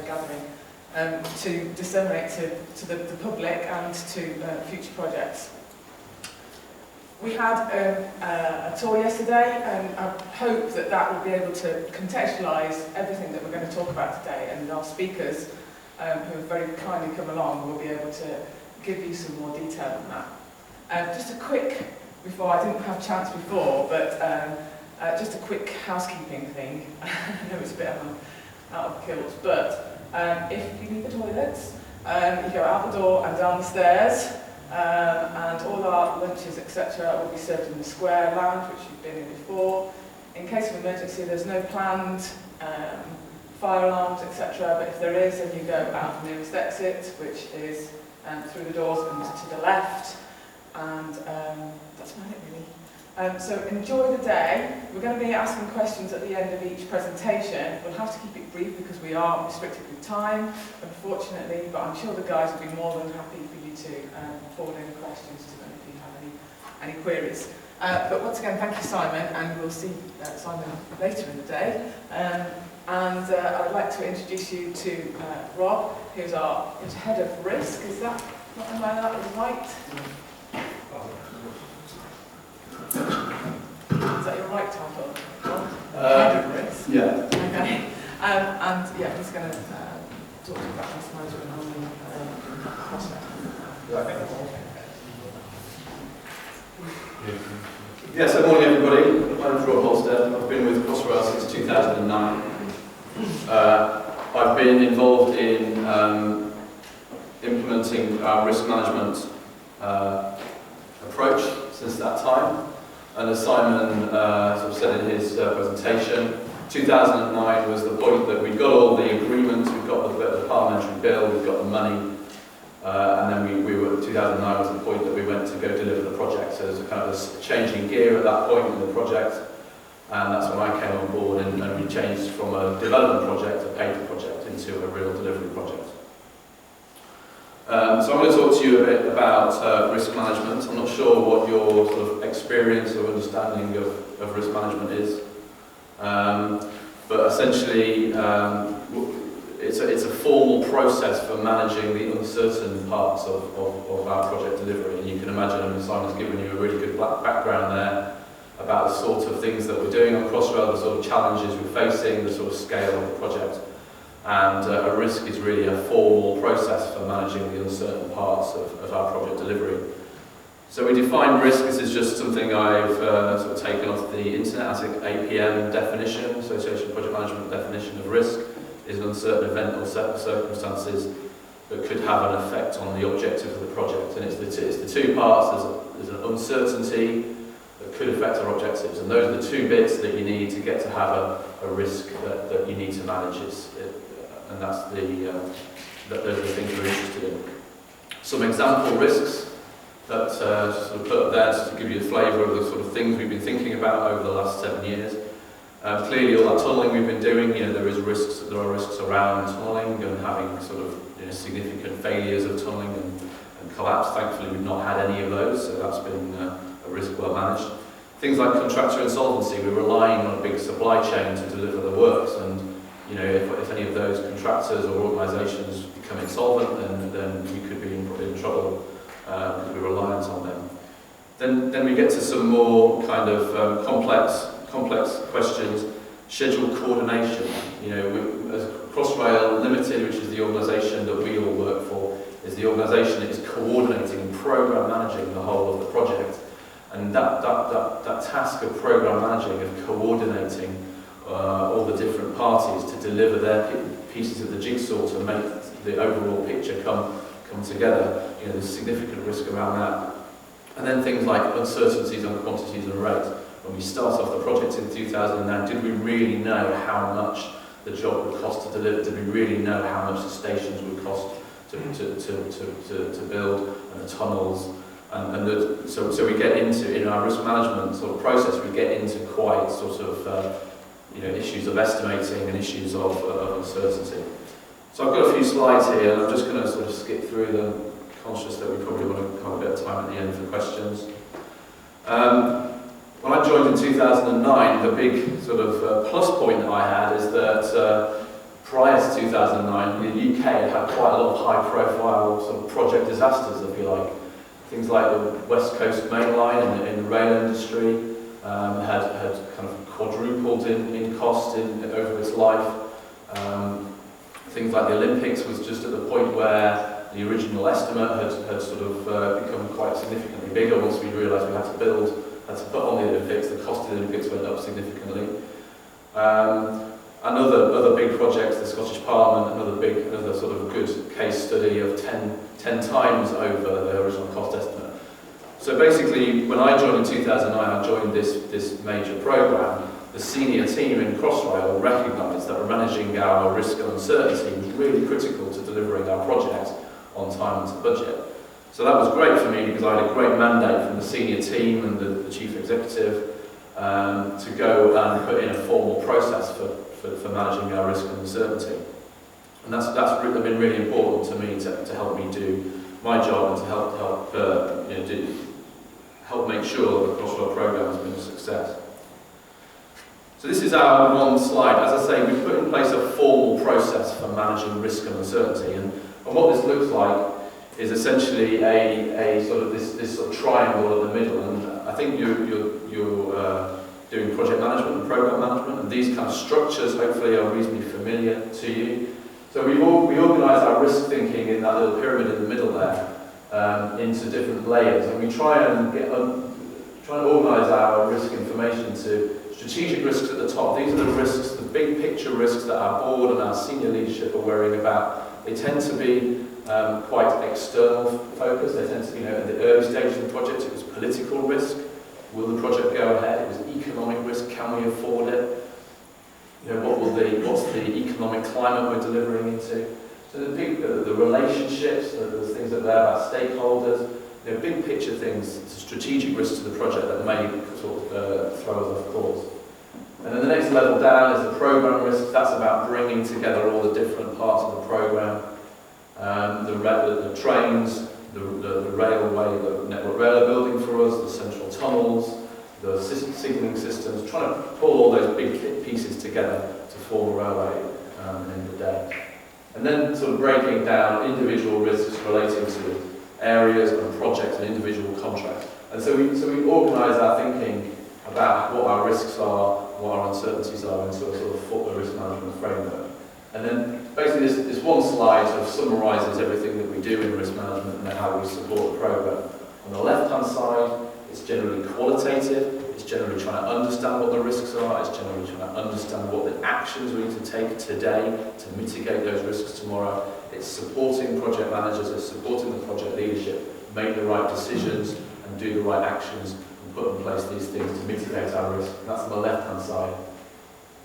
gathering, to disseminate to the public and to future projects. We had a tour yesterday, and I hope that that will be able to contextualise everything that we're going to talk about today, and our speakers, who have very kindly come along, will be able to give you some more detail on that. Just a quick, before, I didn't have a chance before, but just a quick housekeeping thing. I know it's a bit out of kilt, but if you need the toilets, you go out the door and down the stairs. And all our lunches, etc., will be served in the square lounge, which you've been in before. In case of emergency, there's no planned fire alarms, etc., but if there is, then you go out the nearest exit, which is through the doors and to the left. And that's about it, really. So enjoy the day. We're going to be asking questions at the end of each presentation. We'll have to keep it brief because we are restricted with time, unfortunately, but I'm sure the guys will be more than happy for you to forward any questions to them if you have any queries. But once again, thank you, Simon, and we'll see Simon later in the day. I'd like to introduce you to Rob, who's our head of risk. Is that not am I that right? Is that your right title? Head of risk? Yeah. Okay. Yeah, he's going to talk to you about risk management on the Crossrail. Yeah, so morning everybody. My name's Rob Holstead. I've been with Crossrail since 2009. I've been involved in implementing our risk management approach since that time. And as Simon sort of said in his presentation, 2009 was the point that we'd got all the agreements, we'd got the parliamentary bill, we'd got the money, and then we were, 2009 was the point that we went to go deliver the project. So there's a kind of a change in gear at that point in the project, and that's when I came on board and we changed from a development project, a paper project, into a real delivery project. So I'm going to talk to you a bit about risk management. I'm not sure what your sort of experience or understanding of risk management is, but essentially it's a formal process for managing the uncertain parts of our project delivery. And you can imagine, I mean, Simon's given you a really good background there about the sort of things that we're doing on Crossrail, the sort of challenges we're facing, the sort of scale of the project. And a risk is really a formal process for managing the uncertain parts of our project delivery. So we define risk, this is just something I've sort of taken off the internet as an APM definition, Association Project Management definition of risk, is an uncertain event or set of circumstances that could have an effect on the objectives of the project. And it's the two parts, there's an uncertainty that could affect our objectives, and those are the two bits that you need to get to have a risk that you need to manage. And that's those are the things we're interested in. Some example risks that sort of put up there just to give you a flavour of the sort of things we've been thinking about over the last 7 years. Clearly, all that tunnelling we've been doing, there are risks around tunnelling and having sort of significant failures of tunnelling and collapse. Thankfully, we've not had any of those, so that's been a risk well managed. Things like contractor insolvency, we're relying on a big supply chain to deliver the works, and if any of those contractors or organisations become insolvent, then we could be in trouble because we're reliant on them. Then we get to some more kind of complex questions. Schedule coordination. As Crossrail Limited, which is the organisation that we all work for, is the organisation that is coordinating and programme managing the whole of the project. And that task of programme managing, of coordinating all the different parties to deliver their pieces of the jigsaw to make the overall picture come together, there's significant risk around that. And then things like uncertainties on quantities and rate. When we start off the project in 2009, did we really know how much the job would cost to deliver? Did we really know how much the stations would cost to build, and the tunnels? So we get into, in our risk management sort of process, we get into quite sort of issues of estimating and issues of uncertainty. So I've got a few slides here, and I'm just going to sort of skip through them, conscious that we probably want to have a bit of time at the end for questions. When I joined in 2009, the big sort of plus point that I had is that prior to 2009, the UK had quite a lot of high-profile sort of project disasters, if you like. Things like the West Coast Main Line in the rail industry had kind of quadrupled in cost over its life. Things like the Olympics was just at the point where the original estimate had sort of become quite significantly bigger once we realised we had to put on the Olympics. The cost of the Olympics went up significantly. And other big projects, the Scottish Parliament, another sort of good case study of 10 times over the original cost estimate. So basically, when I joined in 2009, I joined this major programme. The senior team in Crossrail recognised that managing our risk and uncertainty was really critical to delivering our project on time and to budget. So that was great for me because I had a great mandate from the senior team and the chief executive to go and put in a formal process for managing our risk and uncertainty. And that's been really important to me to help me do my job and to help make sure that the Crossrail programme has been a success. So this is our one slide. As I say, we've put in place a formal process for managing risk and uncertainty, and what this looks like is essentially a sort of this sort of triangle in the middle. And I think you're doing project management and program management, and these kind of structures hopefully are reasonably familiar to you. So we organise our risk thinking in that little pyramid in the middle there into different layers, and we try and organise our risk information to strategic risks at the top. These are the risks, the big picture risks that our board and our senior leadership are worrying about. They tend to be quite external focused. They tend to be, at the early stages of the project, it was political risk. Will the project go ahead? It was economic risk. Can we afford it? What's the economic climate we're delivering into? So the relationships, the things that are there about stakeholders, big picture things, strategic risks to the project that may sort of throw us off course. And then the next level down is the program risk. That's about bringing together all the different parts of the program, the trains, the railway, the network rail building for us, the central tunnels, the signalling systems, trying to pull all those big pieces together to form a railway at the end of the day. And then sort of breaking down individual risks relating to areas and projects and individual contracts. And so we organise our thinking about what our risks are, what our uncertainties are, into a sort of risk management framework. And then basically this one slide sort of summarises everything that we do in risk management and how we support the programme. On the left-hand side, it's generally qualitative. It's generally trying to understand what the risks are. It's generally trying to understand what the actions we need to take today to mitigate those risks tomorrow. It's supporting project managers, it's supporting the project leadership, make the right decisions and do the right actions and put in place these things to mitigate our risk. And that's on the left-hand side.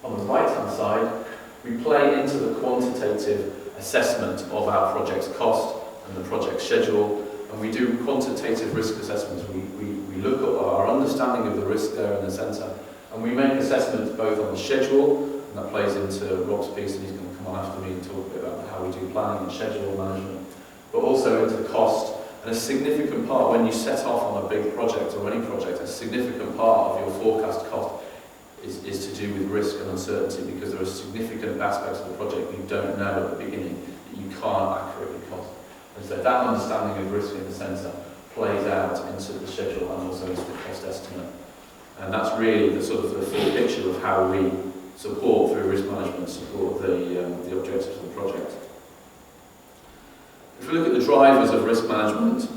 On the right-hand side, we play into the quantitative assessment of our project's cost and the project schedule, and we do quantitative risk assessments. We look at our understanding of the risk there in the centre, and we make assessments both on the schedule, and that plays into Rob's piece, and he's going to come on after me and talk a bit about how we do planning and schedule management, but also into cost. And a significant part, when you set off on a big project or any project, a significant part of your forecast cost is to do with risk and uncertainty, because there are significant aspects of the project you don't know at the beginning that you can't accurately cost. And so that understanding of risk in the centre plays out into the schedule and also into the cost estimate. And that's really the sort of the full picture of how we support, through risk management, support the objectives of the project. If we look at the drivers of risk management,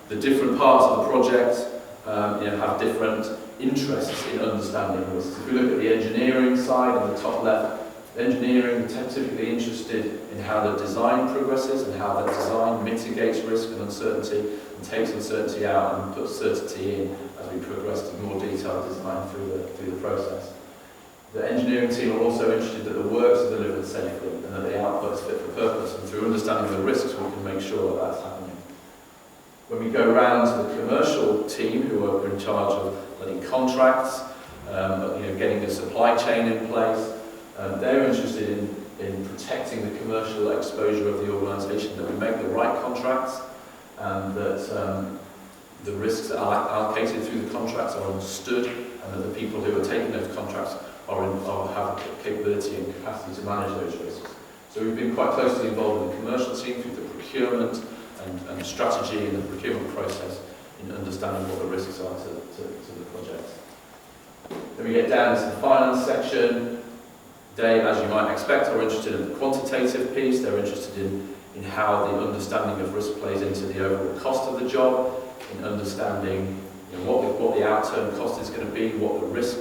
the different parts of the project have different interests in understanding risks. If we look at the engineering side on the top left, engineering is typically interested in how the design progresses and how the design mitigates risk and uncertainty and takes uncertainty out and puts certainty in as we progress to more detailed design through the process. The engineering team are also interested that the works are delivered safely and that the output is fit for purpose, and through understanding the risks we can make sure that that's happening. When we go around to the commercial team, who are in charge of letting contracts, getting the supply chain in place, they're interested in protecting the commercial exposure of the organisation, that we make the right contracts and that the risks that are allocated through the contracts are understood, and that the people who are taking those contracts have the capability and capacity to manage those risks. So we've been quite closely involved in the commercial team through the procurement and strategy and the procurement process in understanding what the risks are to the project. Then we get down to the finance section. They, as you might expect, are interested in the quantitative piece. They're interested in how the understanding of risk plays into the overall cost of the job, in understanding what the outturn cost is going to be, what the risk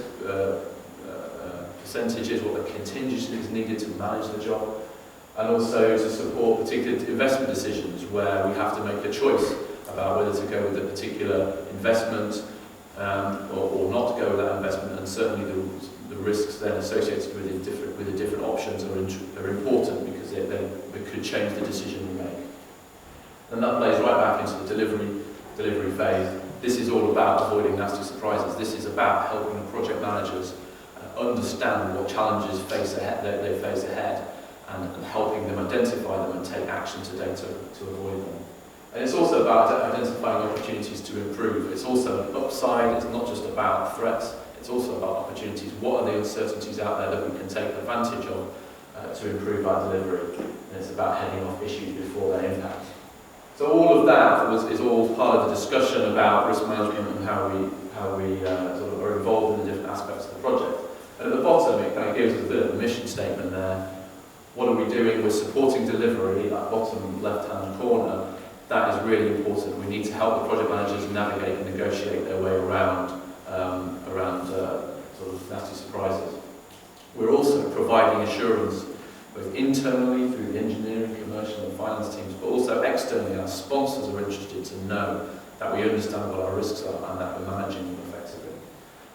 percentage is, what the contingency is needed to manage the job, and also to support particular investment decisions where we have to make a choice about whether to go with a particular investment or not to go with that investment, and certainly the risks then associated with the different options are important because they could change the decision we make. And that plays right back into the delivery phase. This is all about avoiding nasty surprises. This is about helping the project managers understand what challenges they face ahead and helping them identify them and take action today to avoid them. And it's also about identifying opportunities to improve. It's also an upside. It's not just about threats. It's also about opportunities. What are the uncertainties out there that we can take advantage of to improve our delivery? And it's about heading off issues before they impact. So all of that is all part of the discussion about risk management and how we sort of are involved in the different aspects of the project. And at the bottom, it kind of gives us a bit of a mission statement there. What are we doing? We're supporting delivery, that bottom left-hand corner. That is really important. We need to help the project managers navigate and negotiate their way around sort of nasty surprises. We're also providing assurance both internally through the engineering, commercial and finance teams, but also externally. Our sponsors are interested to know that we understand what our risks are and that we're managing them effectively.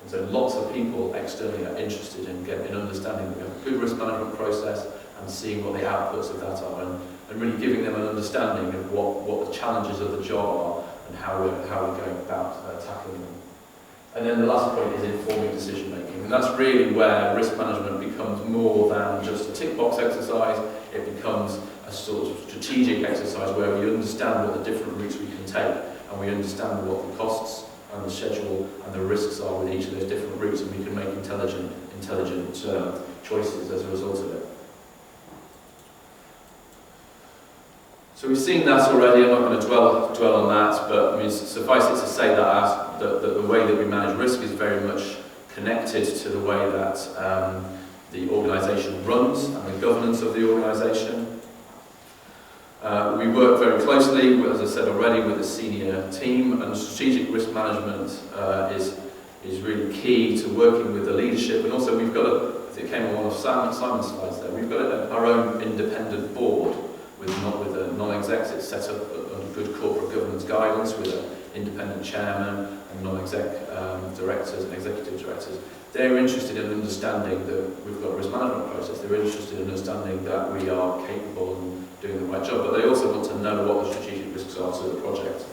And so lots of people externally are interested in understanding that we have a good risk management process and seeing what the outputs of that are and really giving them an understanding of what the challenges of the job are and how we're going about tackling them. And then the last point is informing decision making, and that's really where risk management becomes more than just a tick box exercise. It becomes a sort of strategic exercise where we understand what the different routes we can take, and we understand what the costs and the schedule and the risks are with each of those different routes, and we can make intelligent choices as a result of it. So we've seen that already. I'm not going to dwell on that, but I mean, suffice it to say that the way that we manage risk is very much connected to the way that the organisation runs and the governance of the organisation. We work very closely, as I said already, with the senior team, and strategic risk management is really key to working with the leadership. And also we've got, as it came on one of Simon's slides there, we've got our own independent board with a non-execs. It's set up under good corporate governance guidance with an independent chairman and non-exec directors and executive directors. They're interested in understanding that we've got a risk management process. They're interested in understanding that we are capable and doing the right job, but they also want to know what the strategic risks are to the project.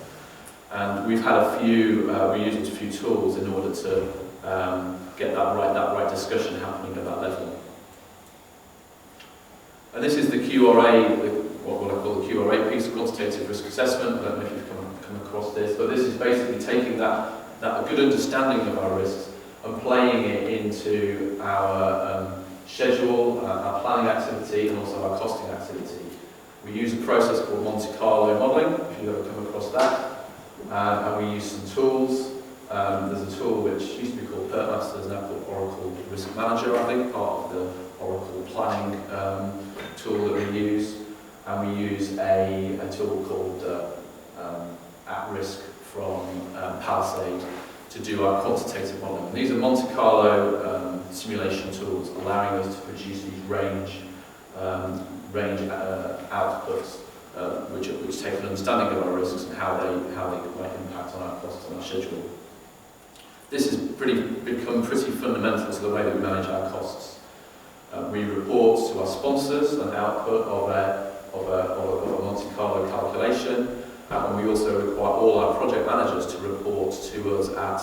And we've had we used a few tools in order to get that right discussion happening at that level. And this is the QRA, what I call the QRA piece, quantitative risk assessment. I don't know if you've come across this, but this is basically taking that good understanding of our risks and playing it into our schedule, our planning activity, and also our costing activity. We use a process called Monte Carlo modelling, if you've ever come across that, and we use some tools. There's a tool which used to be called PertMaster, is now called Oracle Risk Manager, I think, part of the Oracle planning tool that we use. And we use a tool called At Risk from Palisade to do our quantitative modelling. And these are Monte Carlo simulation tools allowing us to produce these range outputs which take an understanding of our risks and how they might impact on our costs and our schedule. This has become pretty fundamental to the way that we manage our costs. We report to our sponsors an output of a Monte Carlo calculation, and we also require all our project managers to report to us at,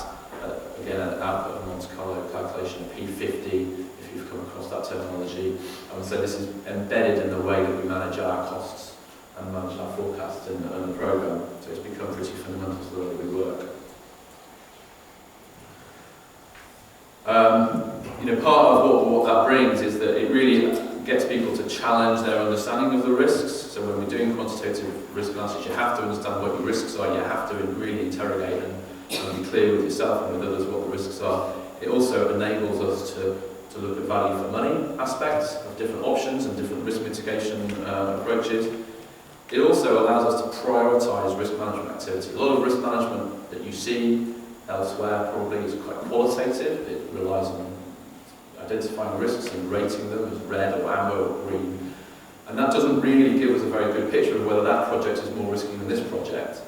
again, an output of a Monte Carlo calculation, P50, if you've come across that terminology. And so this is embedded in the way that we manage our costs and manage our forecasts in the programme. So it's become pretty fundamental to the way that we work. part of what that brings is that it really gets people to challenge their understanding of the risks. So when we're doing quantitative risk analysis, you have to understand what your risks are. You have to really interrogate and be clear with yourself and with others what the risks are. It also enables us to look at value for money aspects of different options and different risk mitigation approaches. It also allows us to prioritise risk management activity. A lot of risk management that you see elsewhere probably is quite qualitative. It relies on identifying risks and rating them as red or amber or green. And that doesn't really give us a very good picture of whether that project is more risky than this project,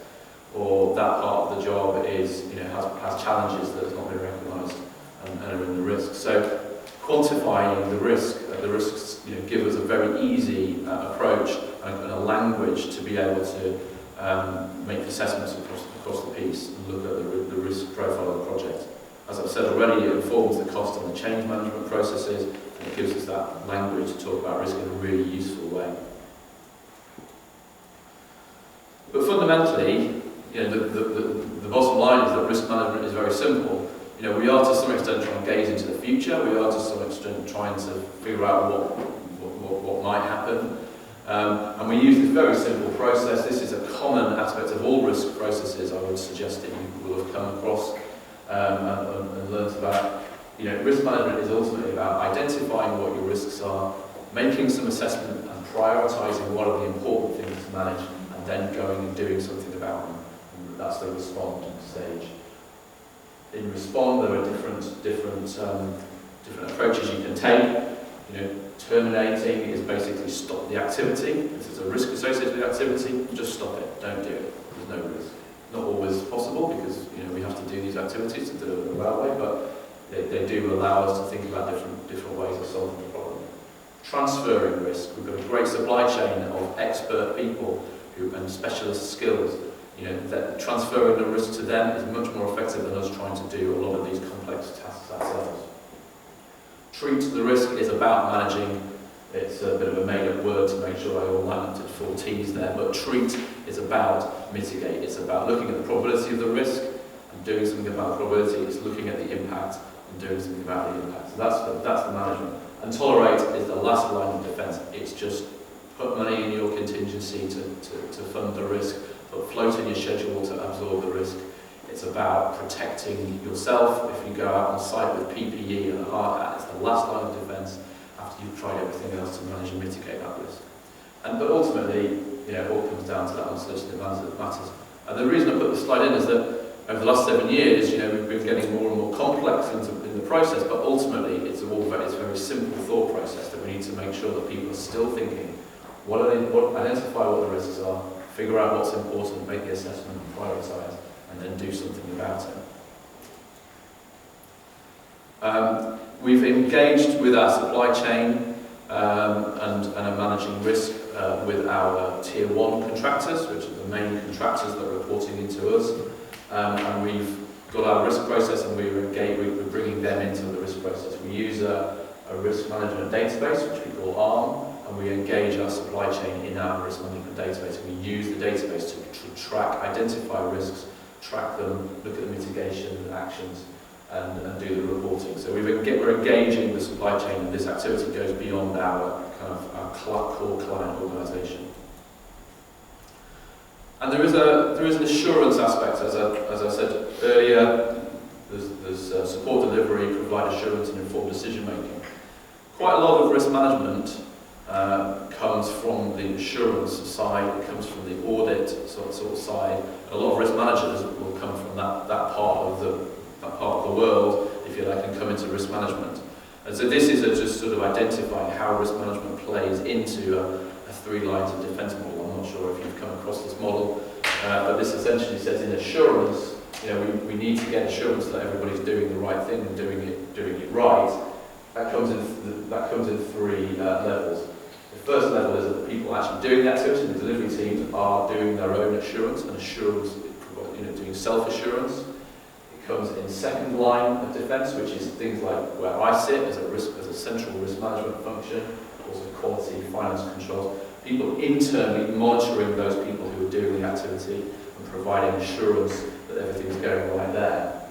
or that part of the job is, has challenges that have not been recognised and are in the risk. So quantifying the risks, give us a very easy approach and a language to be able to make assessments across the piece and look at the risk profile of the project. As I've said already, it informs the cost and the change management processes, and it gives us that language to talk about risk in a really useful way. But fundamentally, the bottom line is that risk management is very simple. We are to some extent trying to gaze into the future. We are to some extent trying to figure out what might happen. And we use this very simple process. This is a common aspect of all risk processes I would suggest that you will have come across and learnt about. Risk management is ultimately about identifying what your risks are, making some assessment and prioritising what are the important things to manage, and then going and doing something about them. And that's the respond stage. In respond, there are different approaches you can take. Terminating is basically stop the activity. If there's a risk associated with the activity, just stop it. Don't do it. There's no risk. Not always possible because we have to do these activities to deliver the railway, but they do allow us to think about different ways of solving the problem. Transferring risk. We've got a great supply chain of expert people and specialist skills. That transferring the risk to them is much more effective than us trying to do a lot of these complex tasks ourselves. Treat the risk is about managing. It's a bit of a made-up word to make sure I all line up to 4 T's there, but treat is about mitigate. It's about looking at the probability of the risk and doing something about the probability. It's looking at the impact and doing something about the impact. So that's the management. And tolerate is the last line of defence. It's just put money in your contingency to fund the risk, but float in your schedule to absorb the risk. It's about protecting yourself. If you go out on site with PPE and a hard hat, it's the last line of defence after you've tried everything else to manage and mitigate that risk. But ultimately, it all comes down to that unsolicited matters. And the reason I put this slide in is that over the last 7 years, we've been getting more and more complex in the process, but ultimately it's a very simple thought process that we need to make sure that people are still thinking, identify what the risks are, figure out what's important, make the assessment, prioritise, and then do something about it. We've engaged with our supply chain and are managing risk with our Tier 1 contractors, which are the main contractors that are reporting into us. And we've got our risk process and we're bringing them into the risk process. We use a risk management database, which we call ARM, and we engage our supply chain in our risk management database. We use the database to track, identify risks, track them, look at the mitigation actions, and do the reporting. So we're engaging the supply chain, and this activity goes beyond our core client organisation. And there is an assurance aspect, as I said earlier. There's support delivery, provide assurance, and informed decision making. Quite a lot of risk management comes from the assurance side, it comes from the audit sort of side. A lot of risk managers will come from that part of the world, if you like, and come into risk management. And so this is just sort of identifying how risk management plays into a 3 lines of defence model. I'm not sure if you've come across this model, but this essentially says in assurance, we need to get assurance that everybody's doing the right thing and doing it right. That comes in 3 levels. The first level is that the people actually doing the activity, the delivery teams, are doing their own assurance, and assurance, doing self-assurance. It comes in second line of defence, which is things like where I sit as a central risk management function, also quality, finance controls, people internally monitoring those people who are doing the activity and providing assurance that everything's going right there.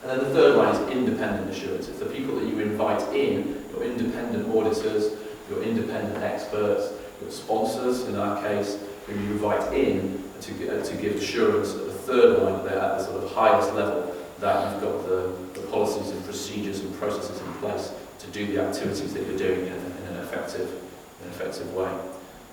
And then the third line is independent assurance. It's the people that you invite in, your independent auditors, your independent experts, your sponsors in our case, who you invite in to give assurance at the third line there at the sort of highest level that you've got the policies and procedures and processes in place to do the activities that you're doing in an effective way.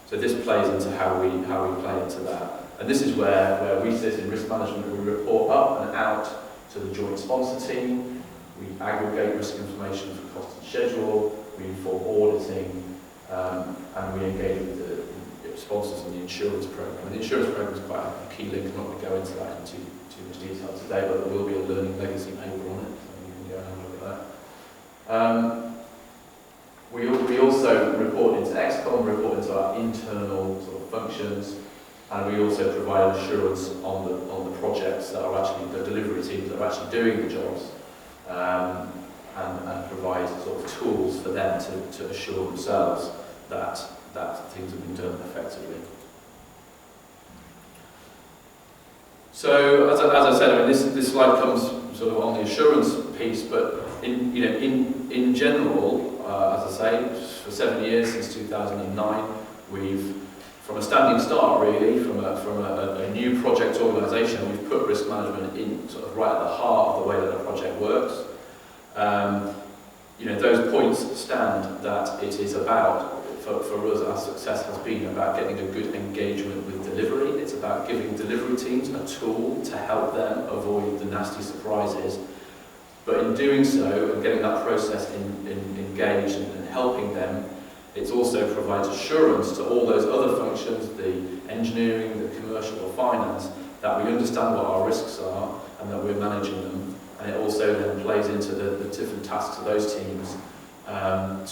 So this plays into how we play into that. And this is where we sit in risk management. We report up and out to the joint sponsor team. We aggregate risk information for cost and schedule. We inform auditing, and we engage with the sponsors in the insurance program. And the insurance program is quite a key link. I'm not going to go into that in too much detail today, but there will be a learning legacy paper on it, so you can go and have a look at that. We also report into XCOM, report into our internal sort of functions, and we also provide assurance on the projects that are actually the delivery teams that are actually doing the jobs, and provide sort of tools for them to assure themselves that things have been done effectively. So as I said, I mean this slide comes sort of on the assurance piece, but in general, as I say, for 7 years since 2009, we've, from a standing start really, from a new project organisation, we've put risk management in sort of right at the heart of the way that a project works. Those points stand that it is about, for us, our success has been about getting a good engagement with delivery. It's about giving delivery teams a tool to help them avoid the nasty surprises. But in doing so, and getting that process engaged and helping them, it also provides assurance to all those other functions, the engineering, the commercial or finance, that we understand what our risks are and that we're managing them. And it also then plays into the different tasks of those teams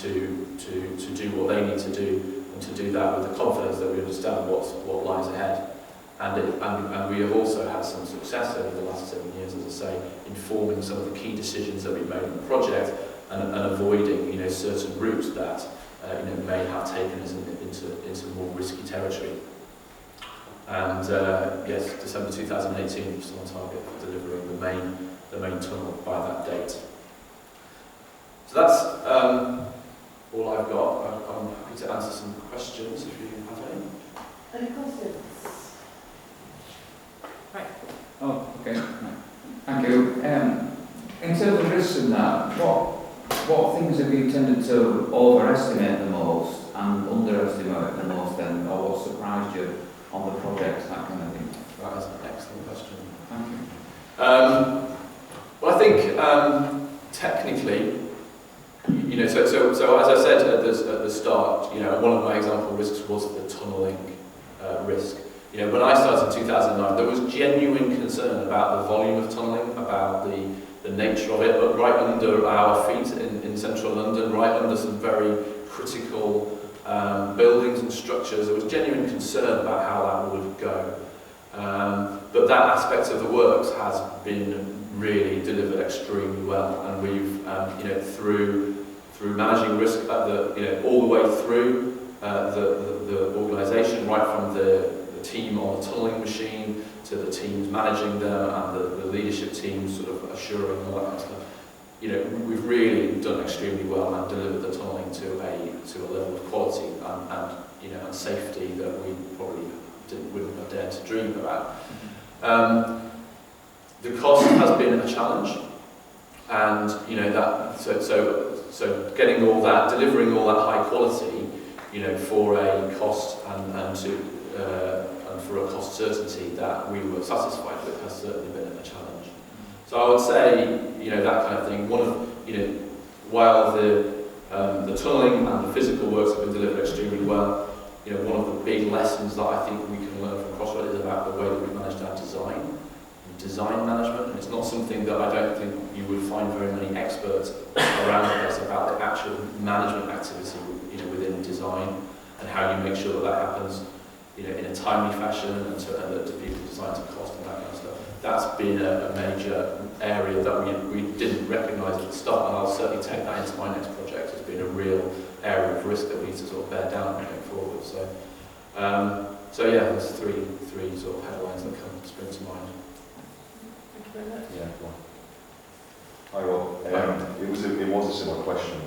to do what they need to do, and to do that with the confidence that we understand what lies ahead. And we have also had some success over the last 7 years, as I say, informing some of the key decisions that we made in the project and avoiding certain routes that may have taken us into more risky territory. And yes, December 2018 was on target for delivering the main tunnel by that date. So that's all I've got. I'm happy to answer some questions if you have any. Any questions? Right. Oh, okay. Thank you. In terms of risks and that, what things have you tended to overestimate the most and underestimate the most then, or what surprised you on the project, that kind of thing? That is an excellent question. Thank you. Well, I think technically, so as I said at the start, one of my example risks was the tunnelling risk. When I started in 2009, there was genuine concern about the volume of tunnelling, about the nature of it, but right under our feet in central London, right under some very critical buildings and structures, there was genuine concern about how that would go. But that aspect of the works has been really delivered extremely well, and we've, through managing risk at all the way through the organisation, right from the team on the tunnelling machine to the teams managing them and the leadership teams sort of assuring all that kind of stuff. We've really done extremely well and delivered the tunnelling to a level of quality and safety that we probably wouldn't have dared to dream about. The cost has been a challenge, and so getting all that, delivering all that high quality, for a cost and for a cost certainty that we were satisfied with has certainly been a challenge. So I would say, that kind of thing. While the tunnelling and the physical works have been delivered extremely well, one of the big lessons that I think we can learn from Crossrail is about the way that we managed our design management, and it's not something that I don't think you would find very many experts around the place about the actual management activity, within design, and how you make sure that happens, in a timely fashion and that the people design to cost and that kind of stuff. That's been a major area that we didn't recognise at the start, and I'll certainly take that into my next project as being a real area of risk that we need to sort of bear down going forward. So yeah, there's three sort of headlines that spring to mind. Thank you very much. Yeah, go on. Hi Rob. It was a similar question.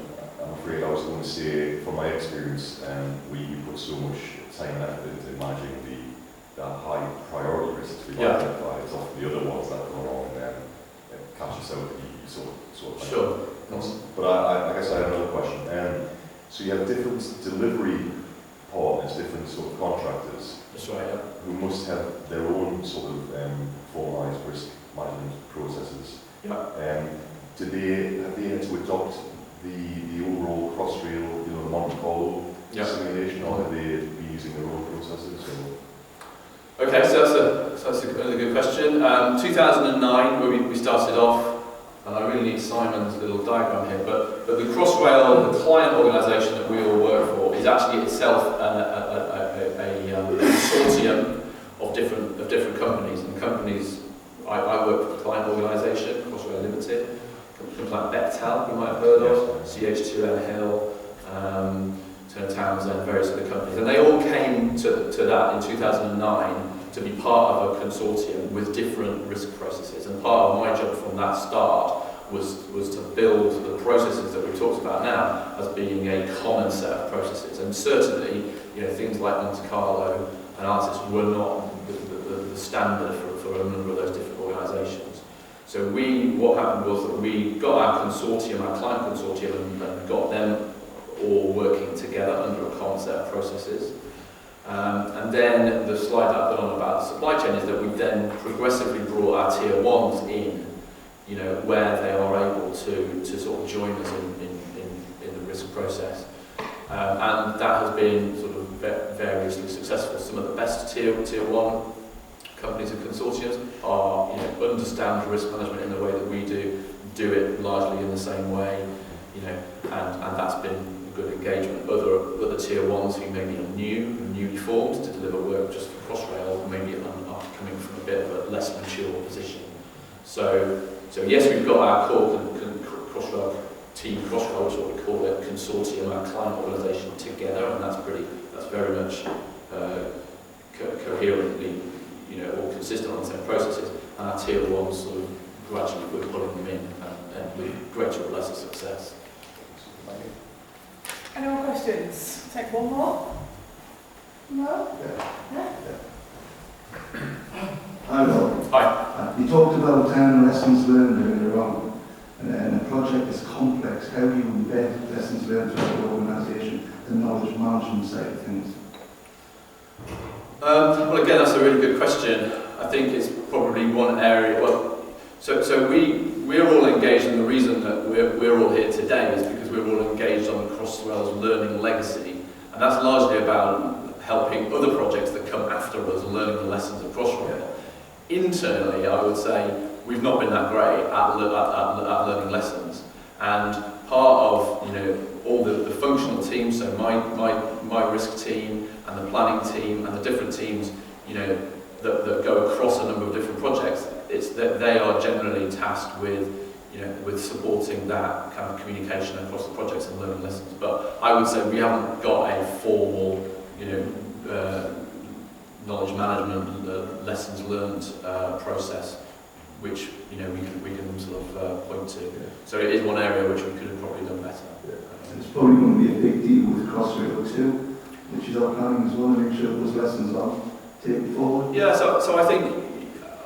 I'm afraid I was going to say, from my experience, we put so much time and effort into managing the high priority risks we've identified. It's often the other ones that go wrong and catch us out. You sort of Sure. But I guess I have another question. So you have different delivery partners, different sort of contractors. That's right. Yeah. Who must have their own sort of formalised risk management processes. Yeah. Have they had to adopt the overall Crossrail, the Monte Carlo simulation, or have they been using their own processes? Or? Okay, so that's a really good question. 2009, where we started off, and I really need Simon's little diagram here, but the Crossrail, the client organisation that we all work for, is actually itself a consortium of different companies. And companies, I work for the client organisation, Crossrail Limited, companies like Bechtel, you might have heard of, CH2M Hill, Turner Townsend, various other companies. And they all came to that in 2009 to be part of a consortium with different risk processes. And part of my job from that start was to build the processes that we talked about now as being a common set of processes. And certainly, things like Monte Carlo analysis were not the standard for a number of those different organisations. So what happened was that we got our consortium, our client consortium, and got them all working together under a common set of processes. And then the slide that I put on about the supply chain is that we then progressively brought our tier ones in, where they are able to sort of join us in the risk process. And that has been sort of variously successful. Some of the best tier one companies and consortiums are, understand risk management in the way that we do it largely in the same way, and that's been good engagement. Other tier ones who maybe are newly formed to deliver work just for Crossrail, maybe are coming from a bit of a less mature position. So yes, we've got our core Crossrail team, Crossrail, which is what we call it, consortium, our client organisation together, and that's very much coherently, all consistent on the same processes. And our tier ones sort of gradually we're pulling them in, and with greater or lesser success. Any more questions? Take one more. No? Yeah. Hi, Rob. Hi. You talked about lessons learned earlier on, and a project is complex. How do you embed lessons learned throughout the organisation, the knowledge management side of things? Well, again, that's a really good question. I think it's probably one area. Well, so we're all engaged, and the reason that we're all here today is because we're all engaged on the Crossrail's learning legacy, and that's largely about helping other projects that come after us learning the lessons of Crossrail. Internally, I would say we've not been that great at learning lessons, and part of all the functional teams, so my risk team and the planning team and the different teams that go across a number of different projects, it's that they are generally tasked with supporting that kind of communication across the projects and learning lessons. But I would say we haven't got a formal knowledge management lessons learned process which we can sort of point to. So it is one area which we could have probably done better. It's probably going to be a big deal with Crossrail too, which is our planning as well, make sure those lessons are taken forward. Yeah, so I think,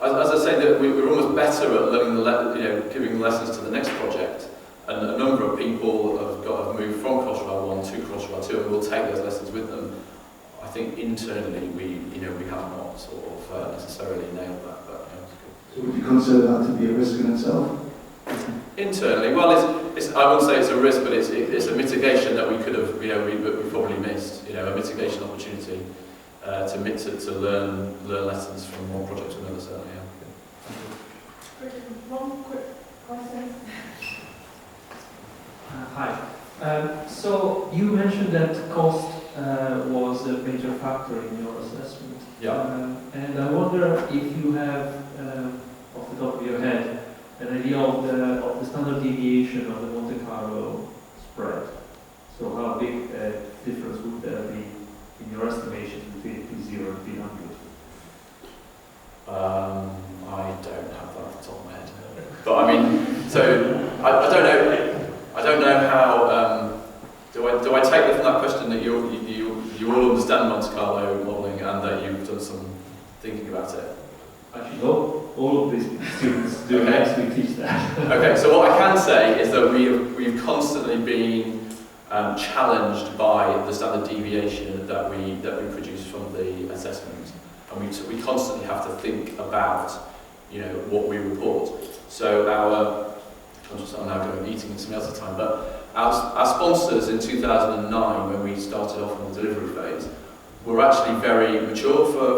as I say, that we're almost better at learning giving lessons to the next project, and a number of people have moved from Crossrail 1 to Crossrail 2, and we'll take those lessons with them. I think internally we have not sort of necessarily nailed that, but So would you consider that to be a risk in itself? Internally, well, I wouldn't say it's a risk, but it's a mitigation that we could have, we probably missed, a mitigation opportunity to learn lessons from one project to another, certainly. Yeah. One quick question. Hi. So you mentioned that cost was a major factor in your assessment. Yeah. And I wonder if you have, off the top of your head, an idea of the standard deviation of the Monte Carlo spread. So how big a difference would there be in your estimation between P0 and P100? I don't have that off the top of my head. But I mean, so thinking about it? Actually, no, all of these students do Okay. actually teach that. Okay, so what I can say is that we've constantly been challenged by the standard deviation that we produce from the assessment, and we constantly have to think about, you know, what we report. So I'm now going eating in some else's time, but our sponsors in 2009, when we started off on the delivery phase, were actually very mature for